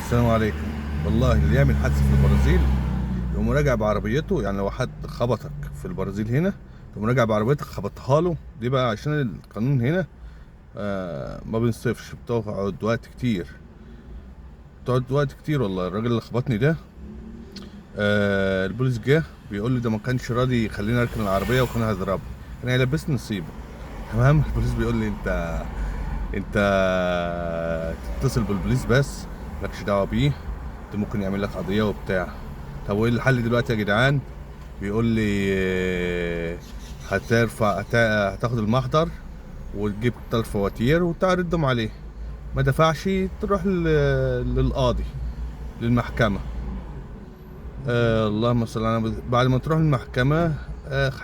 السلام عليكم. والله اللي يعمل حادثة في البرازيل يقوم راجع بعربيته، يعني لو حد خبطك في البرازيل هنا يقوم راجع بعربيتك خبطها له، دي بقى عشان القانون هنا ما بينصفش، بتقعد وقت كتير، بتقعد وقت كتير. والله الراجل اللي خبطني ده البوليس جه بيقول لي ده ما كانش راضي يخليني اركن العربية وكان هيضربني، كان هيلبسني نصيبه. تمام. البوليس بيقول لي انت تتصل بالبوليس بس، مالكش دعوه بيه، ده ممكن يعمل لك قضيه وبتاع. طب وايه الحل دلوقتي يا جدعان؟ بيقول لي هتاخد المحضر وتجيب 3 فواتير وتعرضهم عليه، ما دفعش تروح للقاضي، للمحكمة. اللهم صل على النبي. بعد ما تروح المحكمة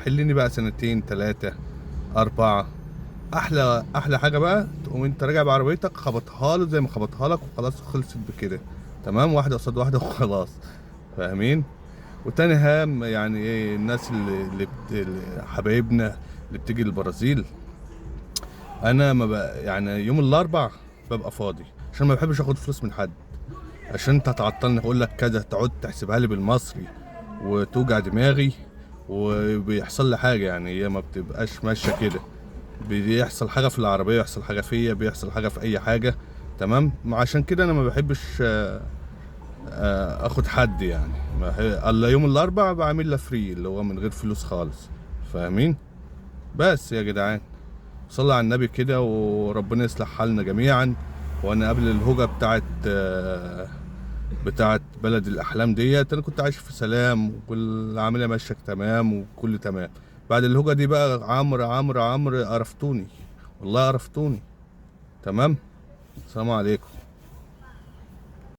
حلني بقى سنتين 3 4. احلى حاجه بقى تقوم انت راجع بعربيتك خبطها له زي ما خبطها لك وخلاص، خلصت بكده. تمام، واحده قصاد واحده وخلاص. فاهمين؟ وتاني هام يعني ايه الناس حبايبنا اللي بتيجي البرازيل، انا ما بقى يعني يوم الاربع ببقى فاضي، عشان ما بحبش اخد فلوس من حد، عشان انت هتعطلني اقول لك كذا تقعد تحسبها لي بالمصري وتوجع دماغي وبيحصل لي حاجه. يعني هي ما بتبقاش ماشيه كده، بيحصل حاجه في العربيه، يحصل حاجه فيا، بيحصل حاجه في اي حاجه. تمام. عشان كده انا ما بحبش اخد حد، يعني الا يوم الاربع بعمل له فري اللي هو من غير فلوس خالص. فاهمين؟ بس يا جدعان صلى على النبي كده وربنا يصلح حالنا جميعا. وانا قبل الهوجة بتاعت بلد الاحلام ديت انا كنت عايش في سلام والعمليه ماشيه تمام وكل تمام. بعد الهوجة دي بقى عمرو عمرو عمرو قرفتوني، والله قرفتوني. تمام. السلام عليكم.